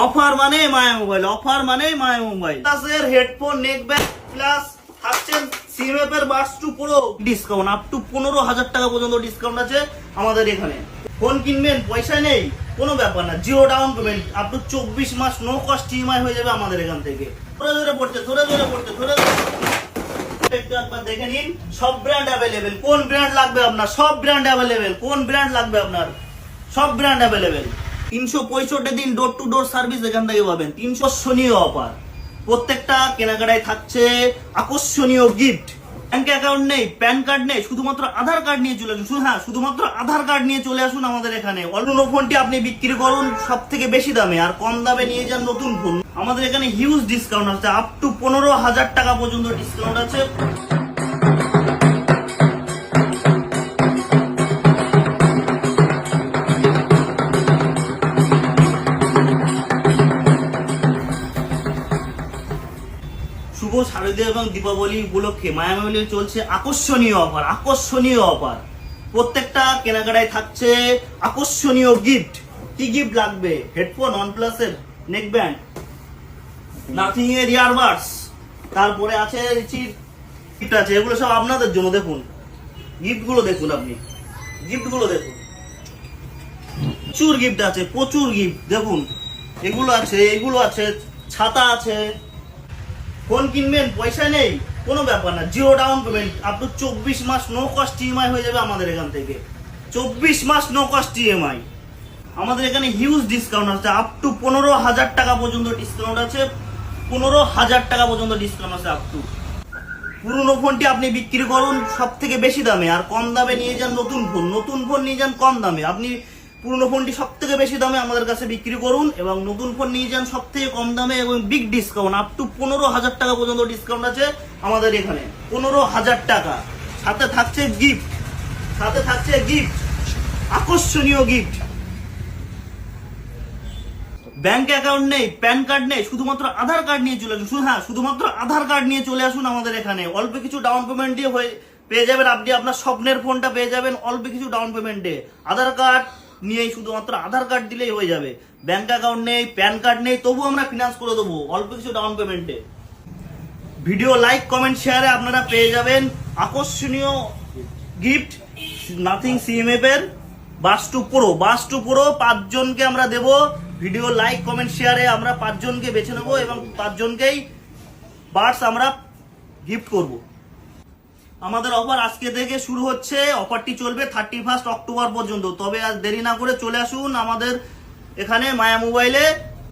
Offer মানে মায়া mobile, offer মানে মায়া mobile. প্লাসের হেডফোন, নেক ব্যান্ড প্লাস থাকছেন সিমএফ এর Buds 2 pro discount up to 15,000 টাকা পর্যন্ত ডিসকাউন্ট আছে আমাদের এখানে। ফোন কিনবেন, পয়সা নেই, কোনো ব্যাপার না, zero down payment up to 24 মাস নো কস্ট ইএমআই হয়ে যাবে আমাদের এখান থেকে। ধরে ধরে পড়ছে, ধরে ধরে পড়ছে, ধরে ধরে একটু একবার দেখে নিন। সব ব্র্যান্ড অ্যাভেলেবেল, কোন ব্র্যান্ড লাগবে আপনার? সব ব্র্যান্ড অ্যাভেলেবেল, কোন ব্র্যান্ড লাগবে আপনার? সব ব্র্যান্ড অ্যাভেলেবেল। 365 দিন ডোর টু ডোর সার্ভিস এখান থেকে পাবেন। 300 অফার, প্রত্যেকটা কেনাকাটায় থাকছে আকর্ষণীয় গিফট। ব্যাংক অ্যাকাউন্ট নেই, প্যান কার্ড নেই, শুধুমাত্র আধার কার্ড নিয়ে চলে আসুন। হ্যাঁ, শুধুমাত্র আধার কার্ড নিয়ে চলে আসুন আমাদের এখানে। অন্য ফোনটি আপনি বিক্রি করুন সব থেকে বেশি দামে, আর কম দামে নিয়ে যান নতুন ফোন। আমাদের এখানে হিউজ ডিসকাউন্ট আছে, আপ টু 15,000 টাকা পর্যন্ত ডিসকাউন্ট আছে। শুভ শারদীয় এবং দীপাবলি উপলক্ষে মায়া মোবাইলে চলছে আকর্ষণীয় অফার, আকর্ষণীয় অফার। প্রত্যেকটা কেনাকাটায় থাকছে আকর্ষণীয় গিফট। কি গিফট লাগবে? হেডফোন, ওয়ানপ্লাসের নেক ব্যান্ড, নাথিং এর ইয়ারবাডস, তারপরে আছে গিফট আছে, এগুলো সব আপনাদের জন্য। দেখুন গিফটগুলো, দেখুন আপনি গিফটগুলো দেখুন, প্রচুর গিফট আছে, প্রচুর গিফট। দেখুন এগুলো আছে, এগুলো আছে, ছাতা আছে। ফোন কিনবেন, পয়সা নেই, কোনো ব্যাপার না, zero down payment up to 24 মাস নো কস্ট ইএমআই হয়ে যাবে আমাদের এখান থেকে। 24 মাস নো কস্ট ইএমআই। আমাদের এখানে হিউজ ডিসকাউন্ট আছে, আপ টু 15,000 টাকা পর্যন্ত ডিসকাউন্ট আছে। 15,000 টাকা পর্যন্ত ডিসকাউন্ট আছে আপ টু। পুরনো ফোনটি আপনি বিক্রি করুন সব থেকে বেশি দামে, আর কম দামে নিয়ে যান নতুন ফোন। নতুন ফোন নিয়ে যান কম দামে, আপনি পুরনো ফোনটি সব থেকে বেশি দামে আমাদের কাছে বিক্রি করুন, এবং নতুন ফোন নিয়ে যান সব থেকে কম দামে এবং বিগ ডিসকাউন্ট আপ টু 15,000 টাকা পর্যন্ত ডিসকাউন্ট আছে আমাদের এখানে। 15,000 টাকা, সাথে থাকছে গিফট, সাথে থাকছে গিফট, আকর্ষণীয় গিফট। ব্যাংক অ্যাকাউন্ট নেই, প্যান কার্ড নেই, শুধুমাত্র আধার কার্ড নিয়ে চলে আসুন। হ্যাঁ, শুধুমাত্র আধার কার্ড নিয়ে চলে আসুন আমাদের এখানে। অল্প কিছু ডাউন পেমেন্ট দিয়ে পেয়ে যাবেন আপনি আপনার স্বপ্নের ফোনটা পেয়ে যাবেন অল্প কিছু ডাউন পেমেন্টে। আধার কার্ড নিয়েই, শুধুমাত্র আধার কার্ড দিলেই হয়ে যাবে। ব্যাংক অ্যাকাউন্ট নেই, প্যান কার্ড নেই, তবু আমরা ফিনান্স করে দেবো অল্প কিছু ডাউন পেমেন্টে। ভিডিও লাইক, কমেন্ট, শেয়ারে আপনারা পেয়ে যাবেন আকর্ষণীয় গিফট। নাথিং সিএমএফ এর বাডস 2 প্রো, বাডস 2 প্রো 5 জনকে আমরা দেবো। ভিডিও লাইক, কমেন্ট, শেয়ারে আমরা 5 জনকে বেছে নেবো, এবং 5 জনকেই বাডস আমরা গিফট করব। আমাদের অফার আজকে থেকে শুরু হচ্ছে, অফারটি চলবে 31 অক্টোবর পর্যন্ত। তবে আজ দেরি না করে চলে আসুন আমাদের এখানে মায়া মোবাইলে।